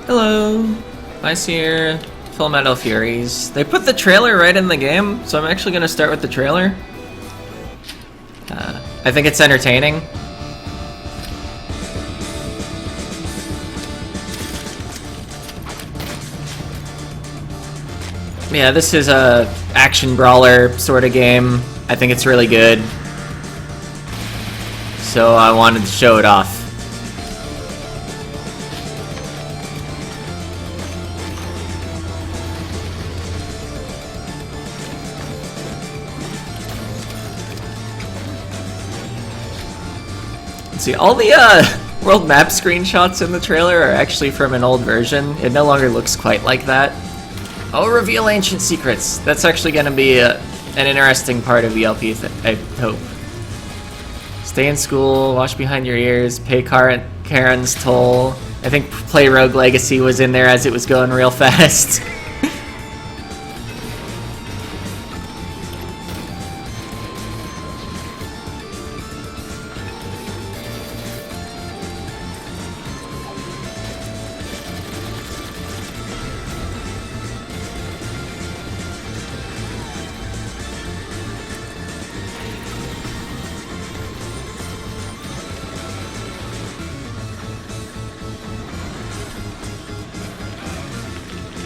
Hello, Ice here, Full Metal Furies. They put the trailer right in the game, so I'm actually going to start with the trailer. I think it's entertaining. Yeah, this is a action brawler sort of game. I think it's really good. So I wanted to show it off. See, all the world map screenshots in the trailer are actually from an old version. It no longer looks quite like that. Oh, reveal ancient secrets. That's actually going to be an interesting part of the LP, I hope. Stay in school, wash behind your ears, pay Karen's toll. I think play Rogue Legacy was in there as it was going real fast.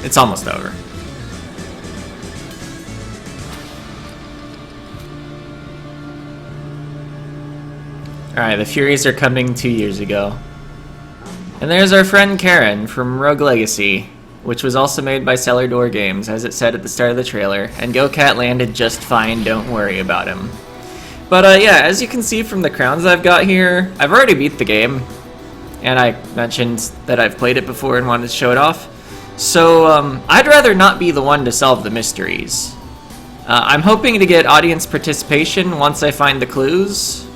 It's almost over. Alright, the Furies are coming 2 years ago. And there's our friend Karen from Rogue Legacy, which was also made by Cellar Door Games, as it said at the start of the trailer, and GoCat landed just fine, don't worry about him. But yeah, as you can see from the crowns I've got here, I've already beat the game, and I mentioned that I've played it before and wanted to show it off. So, I'd rather not be the one to solve the mysteries. I'm hoping to get audience participation once I find the clues,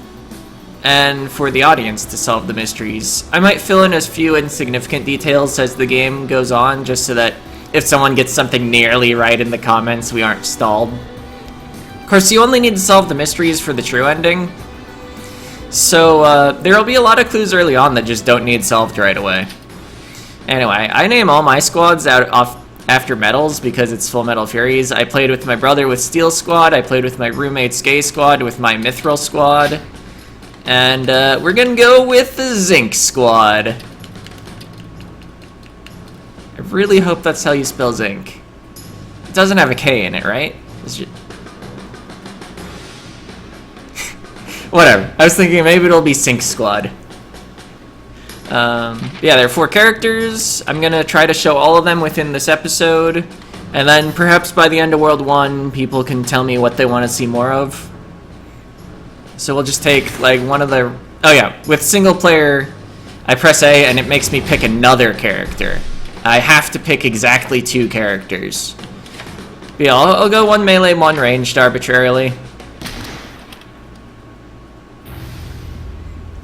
and for the audience to solve the mysteries. I might fill in as few insignificant details as the game goes on, just so that if someone gets something nearly right in the comments, we aren't stalled. Of course, you only need to solve the mysteries for the true ending, so there'll be a lot of clues early on that just don't need solved right away. Anyway, I name all my squads after medals because it's Full Metal Furies. I played with my brother with Steel Squad, I played with my roommate Skay Squad with my Mithril Squad, and we're gonna go with the Zinc Squad. I really hope that's how you spell Zinc. It doesn't have a K in it, right? Whatever, I was thinking maybe it'll be Sync Squad. Yeah, there are 4 characters. I'm gonna try to show all of them within this episode, and then perhaps by the end of World 1, people can tell me what they want to see more of. So we'll just take, like, one of the... Oh yeah, with single player, I press A and it makes me pick another character. I have to pick exactly 2 characters. But yeah, I'll go 1 melee, 1 ranged arbitrarily.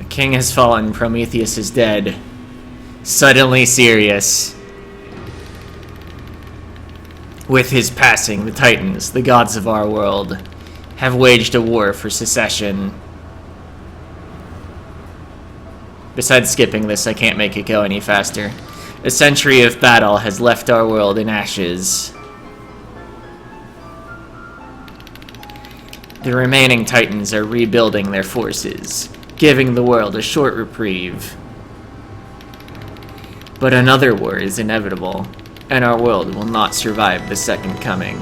King has fallen, Prometheus is dead. Suddenly serious. With his passing, the Titans, the gods of our world, have waged a war for secession. Besides skipping this, I can't make it go any faster. A century of battle has left our world in ashes. The remaining Titans are rebuilding their forces, giving the world a short reprieve. But another war is inevitable, and our world will not survive the second coming.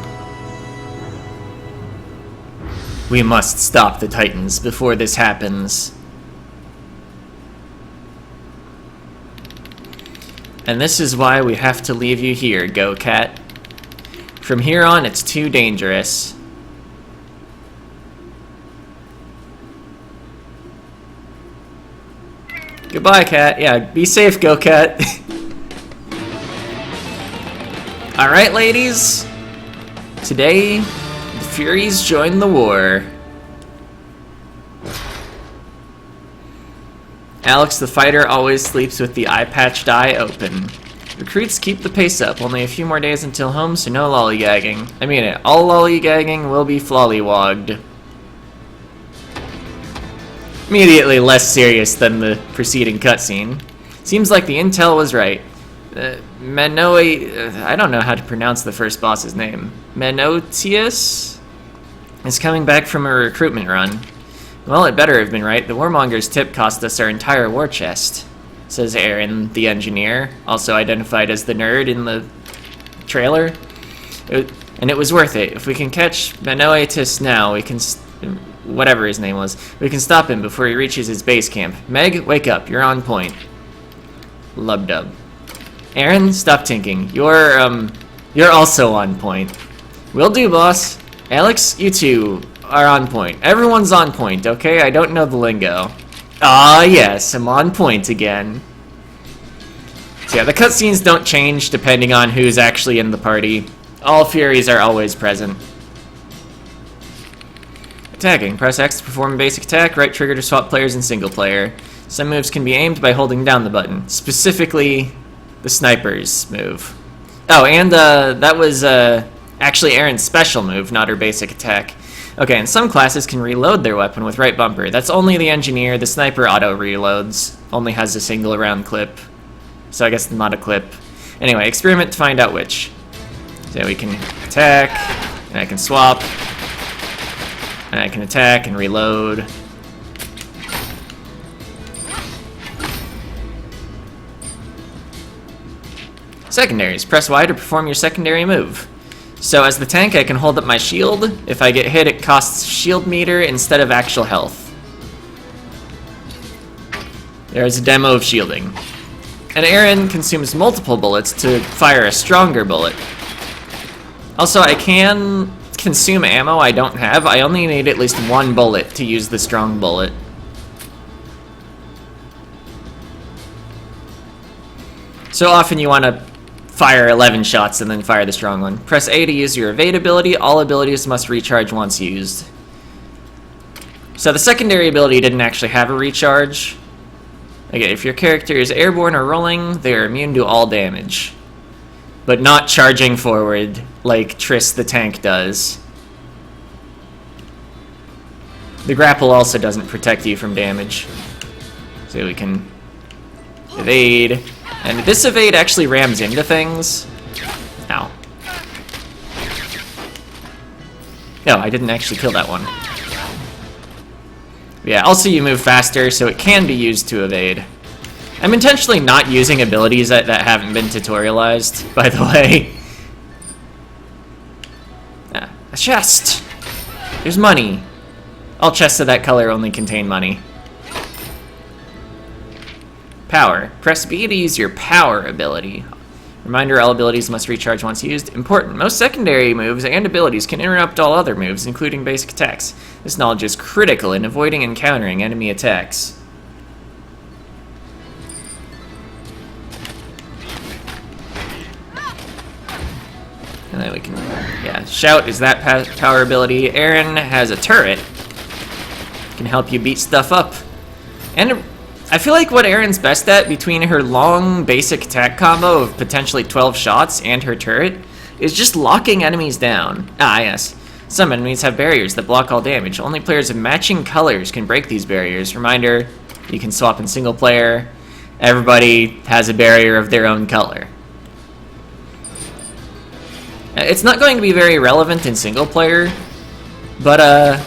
We must stop the Titans before this happens. And this is why we have to leave you here, GoCat. From here on, it's too dangerous. Goodbye, Cat. Yeah, be safe, GoCat. Alright, ladies. Today, the Furies join the war. Alex the fighter always sleeps with the eye-patched eye open. Recruits keep the pace up. Only a few more days until home, so no lollygagging. I mean it. All lollygagging will be flollywogged. Immediately less serious than the preceding cutscene. Seems like the intel was right. I don't know how to pronounce the first boss's name. Menotius is coming back from a recruitment run. Well, it better have been right. The Warmonger's tip cost us our entire war chest, says Aaron, the engineer, also identified as the nerd in the trailer. And it was worth it. If we can catch Menoetius now, we can... whatever his name was. We can stop him before he reaches his base camp. Meg, wake up. You're on point. Lub-dub. Aaron, stop tinking. You're also on point. Will do, boss. Alex, you too are on point. Everyone's on point, okay? I don't know the lingo. Ah, yes, I'm on point again. So yeah, the cutscenes don't change depending on who's actually in the party. All Furies are always present. Attacking. Press X to perform a basic attack, right trigger to swap players in single player. Some moves can be aimed by holding down the button, specifically the sniper's move. Oh, and that was actually Erin's special move, not her basic attack. Okay, and some classes can reload their weapon with right bumper. That's only the engineer. The sniper auto reloads, only has a single round clip. So I guess not a clip. Anyway, experiment to find out which. So we can attack, and I can swap, and I can attack and reload. Secondaries. Press Y to perform your secondary move. So as the tank, I can hold up my shield. If I get hit, it costs shield meter instead of actual health. There's a demo of shielding. And Aaron consumes multiple bullets to fire a stronger bullet. Also, I can consume ammo I don't have. I only need at least one bullet to use the strong bullet. So often you want to fire 11 shots and then fire the strong one. Press A to use your evade ability. All abilities must recharge once used. So the secondary ability didn't actually have a recharge. Again, if your character is airborne or rolling, they are immune to all damage. But not charging forward like Triss the tank does. The grapple also doesn't protect you from damage. So we can evade. And this evade actually rams into things. Ow. No, I didn't actually kill that one. Yeah, also you move faster, so it can be used to evade. I'm intentionally not using abilities that haven't been tutorialized, by the way. A chest! There's money. All chests of that color only contain money. Power. Press B to use your power ability. Reminder, all abilities must recharge once used. Important. Most secondary moves and abilities can interrupt all other moves, including basic attacks. This knowledge is critical in avoiding and countering enemy attacks. And then we can, yeah, shout is that power ability. Aaron has a turret. Can help you beat stuff up. And I feel like what Aaron's best at, between her long basic attack combo of potentially 12 shots and her turret, is just locking enemies down. Ah, yes. Some enemies have barriers that block all damage. Only players of matching colors can break these barriers. Reminder, you can swap in single player. Everybody has a barrier of their own color. It's not going to be very relevant in single player, but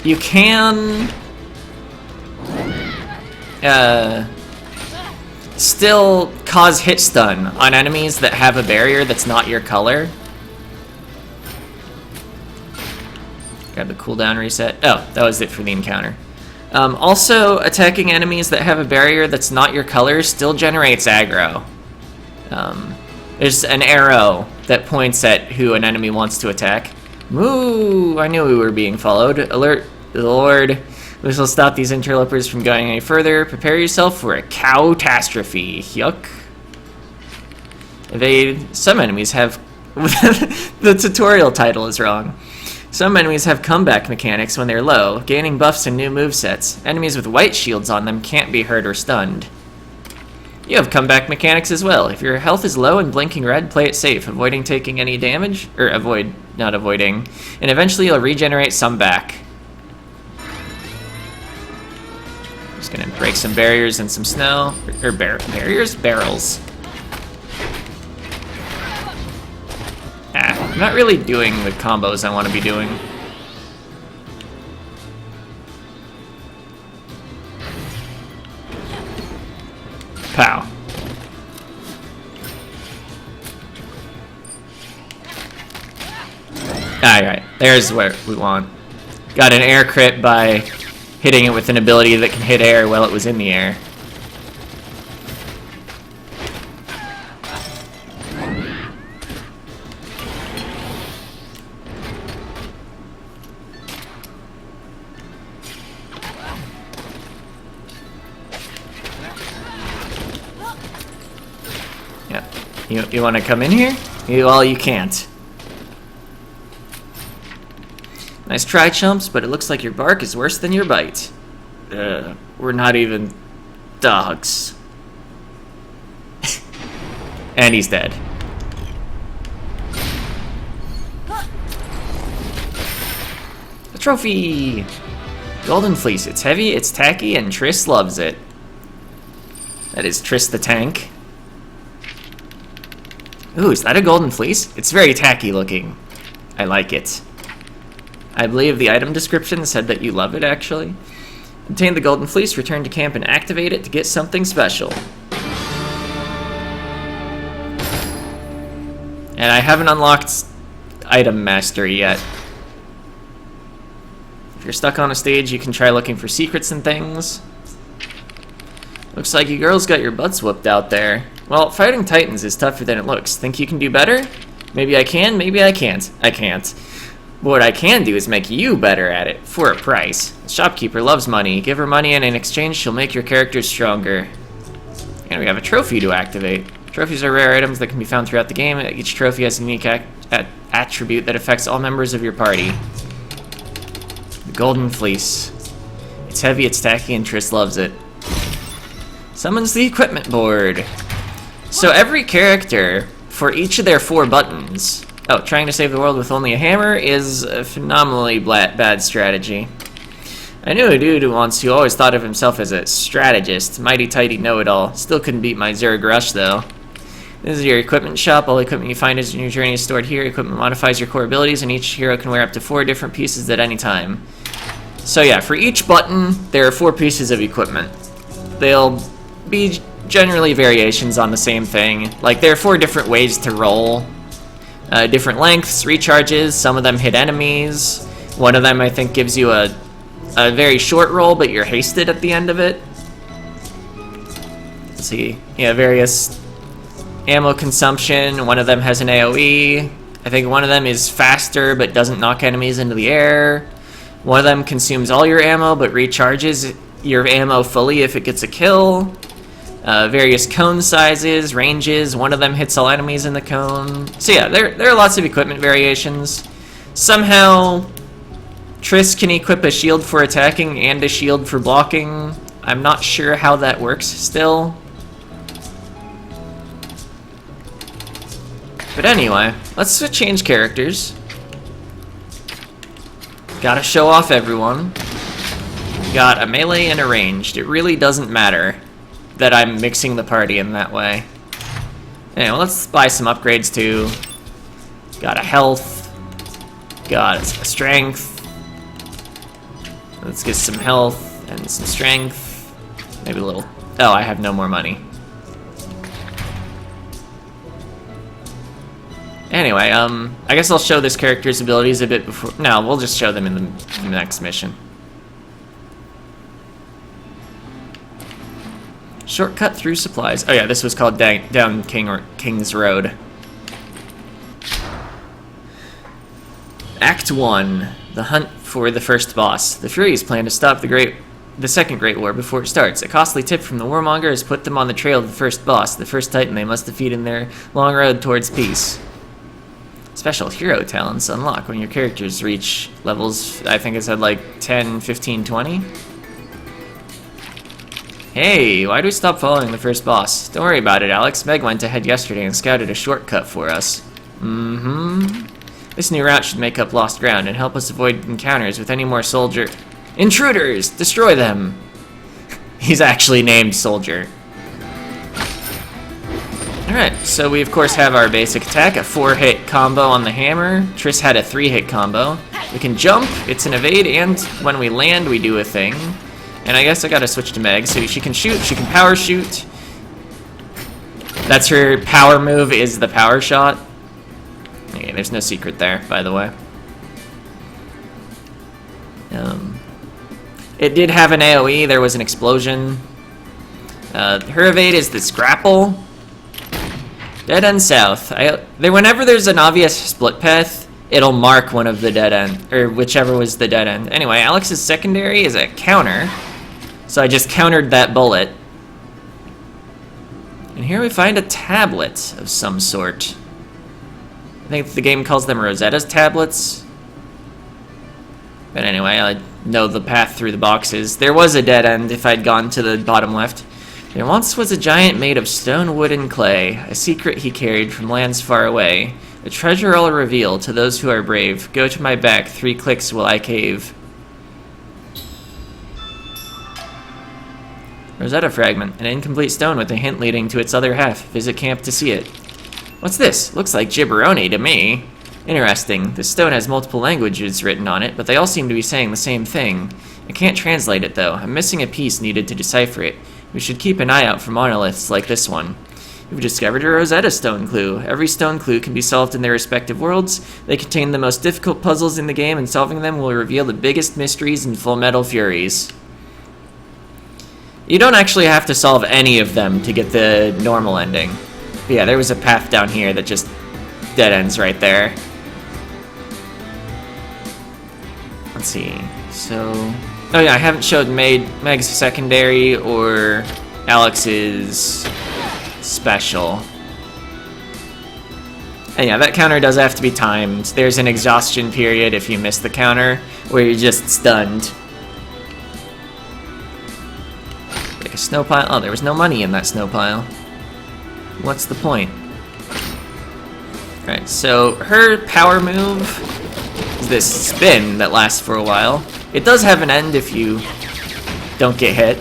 you can still cause hit stun on enemies that have a barrier that's not your color. Grab the cooldown reset. Oh, that was it for the encounter. Also, attacking enemies that have a barrier that's not your color still generates aggro. There's an arrow that points at who an enemy wants to attack. Moo! I knew we were being followed. Alert the Lord. This will stop these interlopers from going any further. Prepare yourself for a catastrophe. Yuck. Evade. Some enemies have... the tutorial title is wrong. Some enemies have comeback mechanics when they're low, gaining buffs and new movesets. Enemies with white shields on them can't be hurt or stunned. You have comeback mechanics as well. If your health is low and blinking red, play it safe, avoiding taking any damage, or not avoiding, and eventually you'll regenerate some back. Just gonna break some barriers and some snow, or barriers? Barrels. I'm not really doing the combos I want to be doing. Pow. Alright, there's what we want. Got an air crit by hitting it with an ability that can hit air while it was in the air. Yep. You want to come in here? Well, you can't. Nice try, chumps, but it looks like your bark is worse than your bite. We're not even dogs. And he's dead. A trophy! Golden Fleece. It's heavy, it's tacky, and Triss loves it. That is Triss the tank. Ooh, is that a Golden Fleece? It's very tacky looking. I like it. I believe the item description said that you love it, actually. Obtain the Golden Fleece, return to camp, and activate it to get something special. And I haven't unlocked Item Mastery yet. If you're stuck on a stage, you can try looking for secrets and things. Looks like you girls got your butts whooped out there. Well, fighting Titans is tougher than it looks. Think you can do better? Maybe I can, maybe I can't. I can't. But what I can do is make you better at it, for a price. The shopkeeper loves money. Give her money and in exchange she'll make your characters stronger. And we have a trophy to activate. Trophies are rare items that can be found throughout the game. Each trophy has a unique attribute that affects all members of your party. The Golden Fleece. It's heavy, it's tacky, and Triss loves it. Summons the equipment board. So every character, for each of their 4 buttons... Oh, trying to save the world with only a hammer is a phenomenally bad strategy. I knew a dude once who always thought of himself as a strategist, mighty tighty know-it-all. Still couldn't beat my Zerg Rush, though. This is your equipment shop. All equipment you find in your journey is stored here. Equipment modifies your core abilities, and each hero can wear up to 4 different pieces at any time. So yeah, for each button, there are 4 pieces of equipment. They'll be generally variations on the same thing. Like, there are 4 different ways to roll. Different lengths, recharges, some of them hit enemies. One of them, I think, gives you a very short roll, but you're hasted at the end of it. Let's see. Yeah, various ammo consumption. One of them has an AoE. I think one of them is faster, but doesn't knock enemies into the air. One of them consumes all your ammo, but recharges your ammo fully if it gets a kill. Various cone sizes, ranges. One of them hits all enemies in the cone. So yeah, there are lots of equipment variations. Somehow, Triss can equip a shield for attacking and a shield for blocking. I'm not sure how that works still. But anyway, let's change characters. Gotta show off everyone. Got a melee and a ranged. It really doesn't matter that I'm mixing the party in that way. Anyway, let's buy some upgrades too. Got a health. Got a strength. Let's get some health and some strength. Maybe a little... Oh, I have no more money. Anyway, I guess I'll show this character's abilities a bit before... No, we'll just show them in the next mission. Shortcut through supplies. Oh yeah, this was called Down King's Road. Act 1. The hunt for the first boss. The Furies plan to stop the Second Great War before it starts. A costly tip from the warmonger has put them on the trail of the first boss, the first titan they must defeat in their long road towards peace. Special hero talents unlock when your characters reach levels, I think it said like 10, 15, 20. Hey, why do we stop following the first boss? Don't worry about it, Alex. Meg went ahead yesterday and scouted a shortcut for us. This new route should make up lost ground and help us avoid encounters with any more soldier... Intruders! Destroy them! He's actually named Soldier. Alright, so we of course have our basic attack, a 4-hit combo on the hammer. Triss had a 3-hit combo. We can jump, it's an evade, and when we land we do a thing. And I guess I gotta switch to Meg, so she can shoot, she can power shoot. That's her power move, is the power shot. Okay, there's no secret there, by the way. It did have an AoE, there was an explosion. Her evade is this grapple. Dead end south. Whenever there's an obvious split path, it'll mark one of the dead end, or whichever was the dead end. Anyway, Alex's secondary is a counter, so I just countered that bullet. And here we find a tablet of some sort. I think the game calls them Rosetta's tablets. But anyway, I know the path through the boxes. There was a dead end if I'd gone to the bottom left. There once was a giant made of stone, wood, and clay, a secret he carried from lands far away. A treasure I'll reveal to those who are brave. Go to my back, 3 clicks will I cave. Rosetta fragment, an incomplete stone with a hint leading to its other half. Visit camp to see it. What's this? Looks like gibberoni to me. Interesting. This stone has multiple languages written on it, but they all seem to be saying the same thing. I can't translate it, though. I'm missing a piece needed to decipher it. We should keep an eye out for monoliths like this one. We've discovered a Rosetta stone clue. Every stone clue can be solved in their respective worlds. They contain the most difficult puzzles in the game, and solving them will reveal the biggest mysteries in Fullmetal Furies. You don't actually have to solve any of them to get the normal ending. But yeah, there was a path down here that just dead ends right there. Let's see. So... oh yeah, I haven't showed Meg's secondary or Alex's special. And yeah, that counter does have to be timed. There's an exhaustion period if you miss the counter, where you're just stunned. Like a snow pile. Oh, there was no money in that snow pile. What's the point? Alright, so her power move is this spin that lasts for a while. It does have an end if you don't get hit.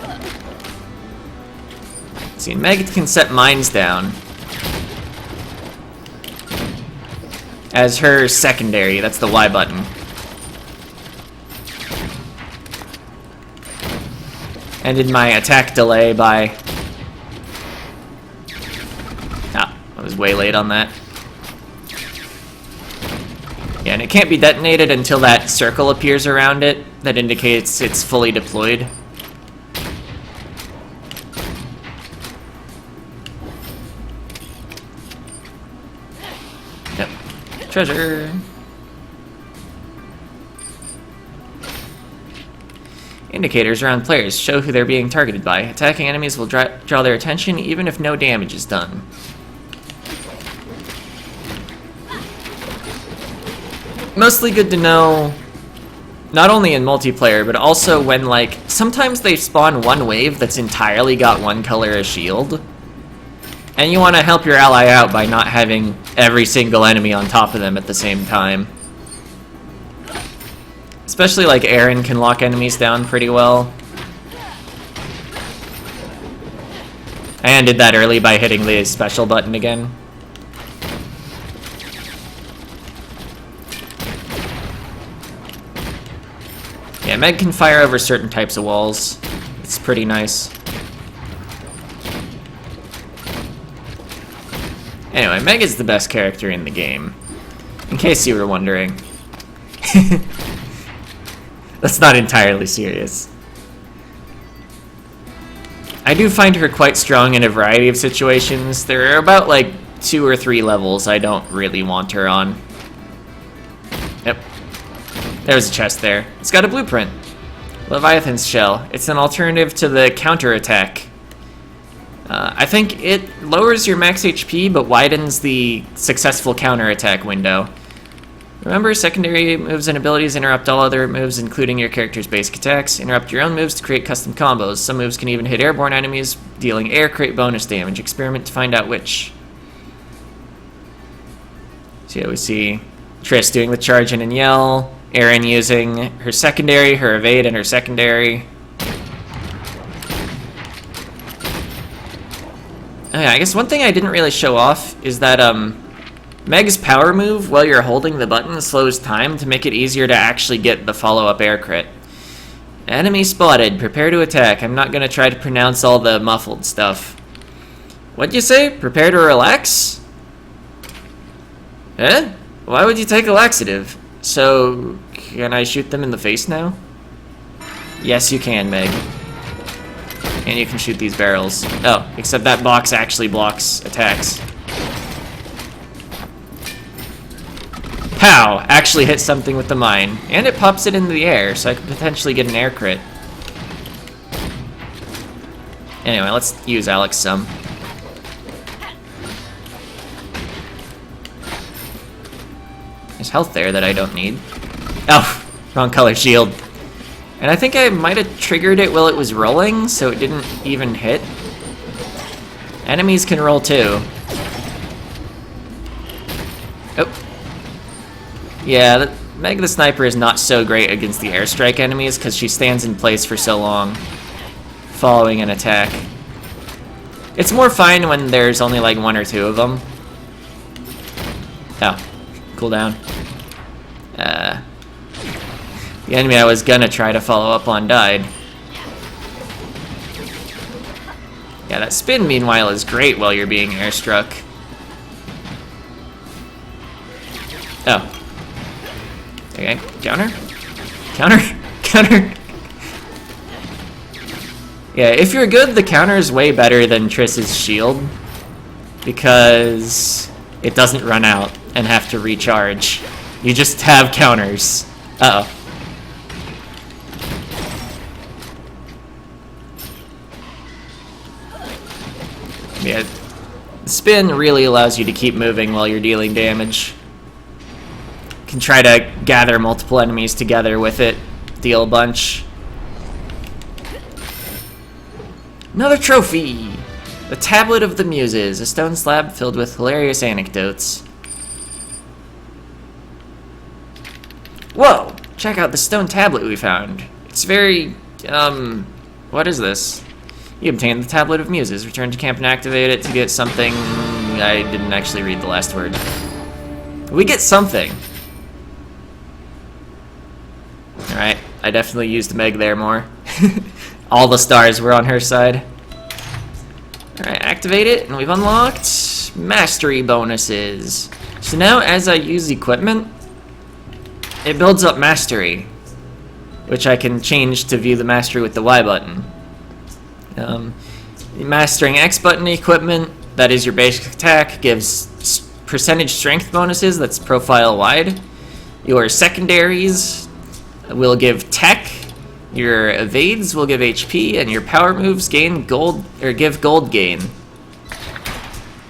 Let's see, Meg can set mines down as her secondary. That's the Y button. Ended my attack delay by... ah, I was way late on that. Yeah, and it can't be detonated until that circle appears around it that indicates it's fully deployed. Yep. Treasure! Indicators around players show who they're being targeted by. Attacking enemies will draw their attention even if no damage is done. Mostly good to know, not only in multiplayer, but also when, like, sometimes they spawn one wave that's entirely got one color as shield. And you want to help your ally out by not having every single enemy on top of them at the same time. Especially, like, Aaron can lock enemies down pretty well. I ended that early by hitting the special button again. Yeah, Meg can fire over certain types of walls. It's pretty nice. Anyway, Meg is the best character in the game. In case you were wondering. That's not entirely serious. I do find her quite strong in a variety of situations. There are about, like, 2 or 3 levels I don't really want her on. Yep. There's a chest there. It's got a blueprint. Leviathan's shell. It's an alternative to the counterattack. I think it lowers your max HP, but widens the successful counterattack window. Remember, secondary moves and abilities interrupt all other moves, including your character's basic attacks. Interrupt your own moves to create custom combos. Some moves can even hit airborne enemies, dealing air crate bonus damage. Experiment to find out which. So yeah, we see Triss doing the charge in and yell. Aaron using her secondary, her evade, and her secondary. Oh yeah, I guess one thing I didn't really show off is that, Meg's power move while you're holding the button slows time to make it easier to actually get the follow-up air crit. Enemy spotted. Prepare to attack. I'm not gonna try to pronounce all the muffled stuff. What'd you say? Prepare to relax? Eh? Why would you take a laxative? So, can I shoot them in the face now? Yes, you can, Meg. And you can shoot these barrels. Oh, except that box actually blocks attacks. Pow! Actually hit something with the mine. And it pops it into the air, so I could potentially get an air crit. Anyway, let's use Alex some. There's health there that I don't need. Oh, wrong color shield. And I think I might have triggered it while it was rolling, so it didn't even hit. Enemies can roll too. Oh. Yeah, Meg the Sniper is not so great against the airstrike enemies because she stands in place for so long, following an attack. It's more fine when there's only like one or two of them. Oh, cooldown. The enemy I was gonna try to follow up on died. Yeah, that spin, meanwhile, is great while you're being airstruck. Oh. Okay, counter? Counter? Counter? Yeah, if you're good, the counter is way better than Triss's shield, because it doesn't run out and have to recharge. You just have counters. Uh-oh. Yeah, spin really allows you to keep moving while you're dealing damage. You can try to gather multiple enemies together with it, deal a bunch. Another trophy! The Tablet of the Muses, a stone slab filled with hilarious anecdotes. Whoa! Check out the stone tablet we found. It's very, what is this? You obtained the Tablet of Muses. Return to camp and activate it to get something. I didn't actually read the last word. We get something. Alright, I definitely used Meg there more. All the stars were on her side. Alright, activate it, and we've unlocked mastery bonuses. So now, as I use equipment, it builds up mastery, which I can change to view the mastery with the Y button. Mastering X button equipment, that is your basic attack, gives percentage strength bonuses, that's profile wide. Your secondaries will give tech, your evades will give HP, and your power moves gain gold, or give gold gain.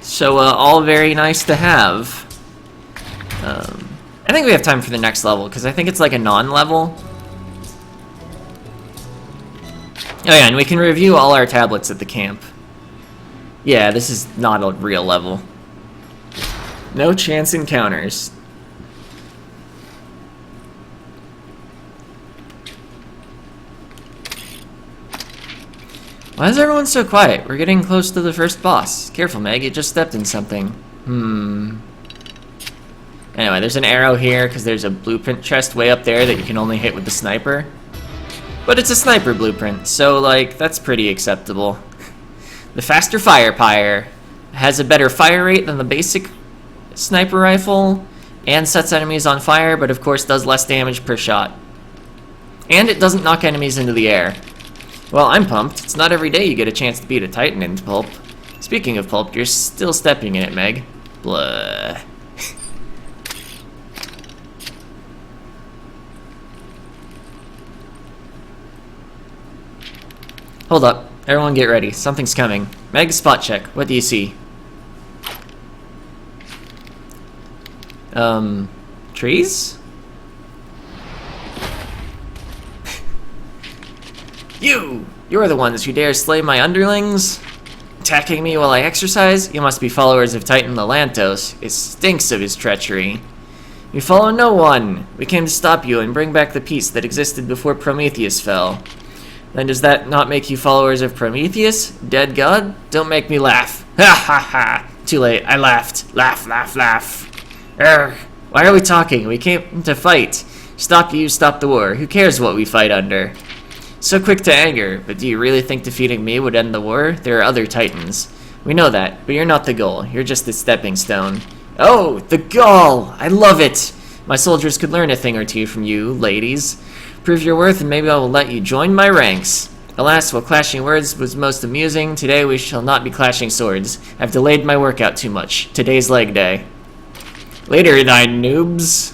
So all very nice to have. I think we have time for the next level, because I think it's like a non-level. Oh yeah, and we can review all our tablets at the camp. Yeah, this is not a real level. No chance encounters. Why is everyone so quiet? We're getting close to the first boss. Careful, Meg, you just stepped in something. Anyway, there's an arrow here, because there's a blueprint chest way up there that you can only hit with the sniper. But it's a sniper blueprint, so, like, that's pretty acceptable. The faster Firepire has a better fire rate than the basic sniper rifle, and sets enemies on fire, but of course does less damage per shot. And it doesn't knock enemies into the air. Well, I'm pumped. It's not every day you get a chance to beat a Titan into pulp. Speaking of pulp, you're still stepping in it, Meg. Blah. Hold up. Everyone get ready. Something's coming. Meg, spot check. What do you see? Trees? You're the ones who dare slay my underlings? Attacking me while I exercise? You must be followers of Titan Lelantos. It stinks of his treachery. We follow no one. We came to stop you and bring back the peace that existed before Prometheus fell. Then does that not make you followers of Prometheus? Dead god? Don't make me laugh. Ha ha ha! Too late, I laughed. Laugh, laugh, laugh. Urgh. Why are we talking? We came to fight. Stop you, stop the war. Who cares what we fight under? So quick to anger, but do you really think defeating me would end the war? There are other titans. We know that, but you're not the goal. You're just the stepping stone. Oh, the goal! I love it! My soldiers could learn a thing or two from you, ladies. Prove your worth and maybe I will let you join my ranks. Alas, while clashing words was most amusing, today we shall not be clashing swords. I've delayed my workout too much. Today's leg day. Later, thy noobs.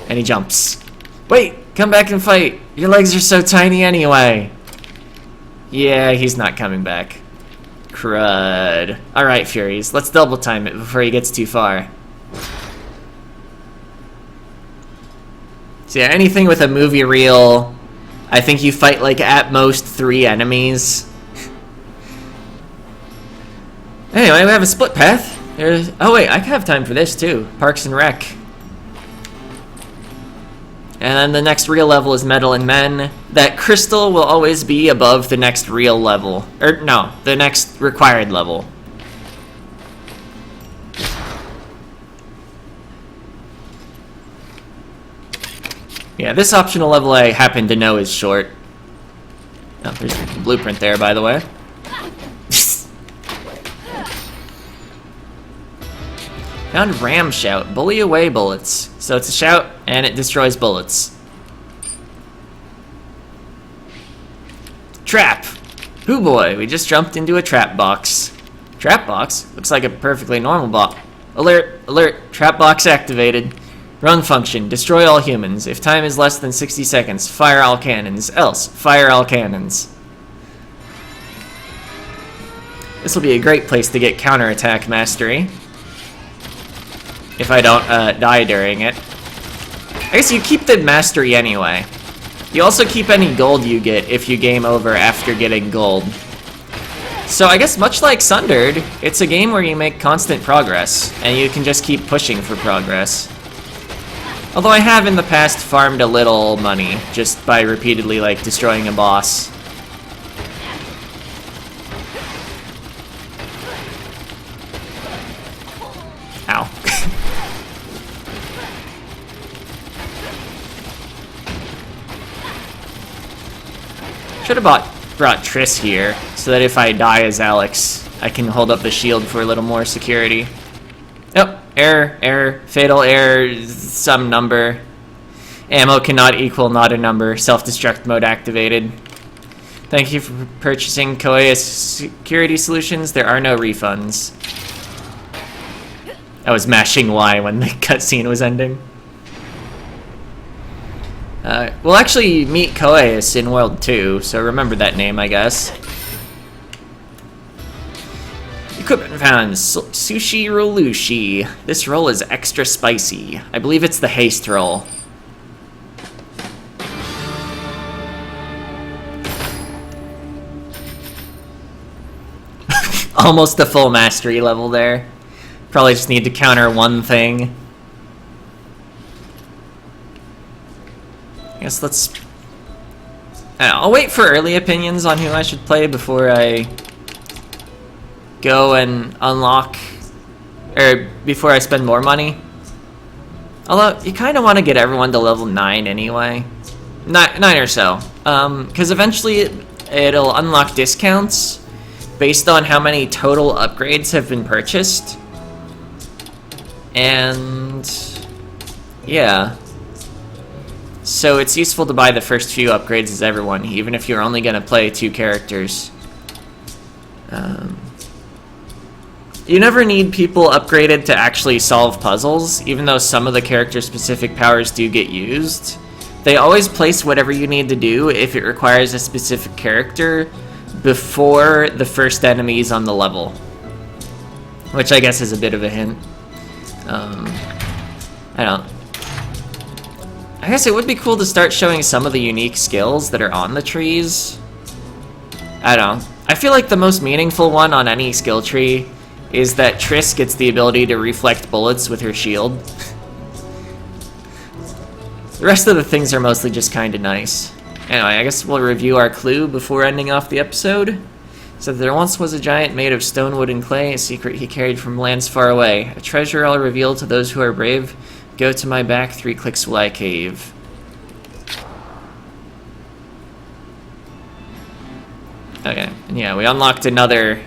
And he jumps. Wait, come back and fight. Your legs are so tiny anyway. Yeah, he's not coming back. Crud. Alright, Furies, let's double time it before he gets too far. So yeah, anything with a movie reel, I think you fight like at most 3 enemies. Anyway, we have a split path. Oh wait, I can have time for this too. Parks and Rec. And then the next real level is Metal and Men. That crystal will always be above the next real level. Or no, the next required level. Yeah, this optional level I happen to know is short. Oh, there's a blueprint there, by the way. Found Ram Shout. Bully away bullets. So it's a shout, and it destroys bullets. Trap! Hoo boy, we just jumped into a trap box. Trap box? Looks like a perfectly normal box. Alert! Alert! Trap box activated. Run function. Destroy all humans. If time is less than 60 seconds, fire all cannons. Else, fire all cannons. This will be a great place to get counterattack mastery. If I don't die during it. I guess you keep the mastery anyway. You also keep any gold you get if you game over after getting gold. So I guess much like Sundered, it's a game where you make constant progress, and you can just keep pushing for progress. Although I have in the past farmed a little money, just by repeatedly like destroying a boss. Ow. Should have brought Triss here, so that if I die as Alex, I can hold up the shield for a little more security. Oh, error, fatal error, some number. Ammo cannot equal not a number, self-destruct mode activated. Thank you for purchasing Koei Security Solutions, there are no refunds. I was mashing Y when the cutscene was ending. We'll actually meet Koei in World 2, so remember that name, I guess. Equipment found. Sushi Rolushi. This roll is extra spicy. I believe it's the haste roll. Almost a full mastery level there. Probably just need to counter one thing. I guess let's... I'll wait for early opinions on who I should play before I go and unlock... or before I spend more money. Although, you kind of want to get everyone to level 9 anyway. 9 or so. Because eventually it'll unlock discounts based on how many total upgrades have been purchased. And... yeah. So it's useful to buy the first few upgrades as everyone, even if you're only going to play 2 characters. You never need people upgraded to actually solve puzzles, even though some of the character-specific powers do get used. They always place whatever you need to do if it requires a specific character before the first enemies on the level. Which I guess is a bit of a hint. I guess it would be cool to start showing some of the unique skills that are on the trees. I don't know. I feel like the most meaningful one on any skill tree is that Triss gets the ability to reflect bullets with her shield. The rest of the things are mostly just kind of nice. Anyway, I guess we'll review our clue before ending off the episode. So there once was a giant made of stone, wood, and clay, a secret he carried from lands far away. A treasure I'll reveal to those who are brave. Go to my back, 3 clicks will I cave. Okay, and yeah, we unlocked another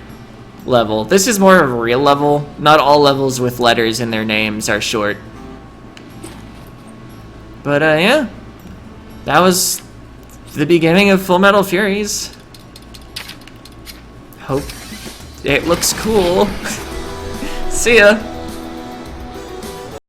level. This is more of a real level. Not all levels with letters in their names are short. But yeah, that was the beginning of Full Metal Furies. Hope it looks cool. See ya!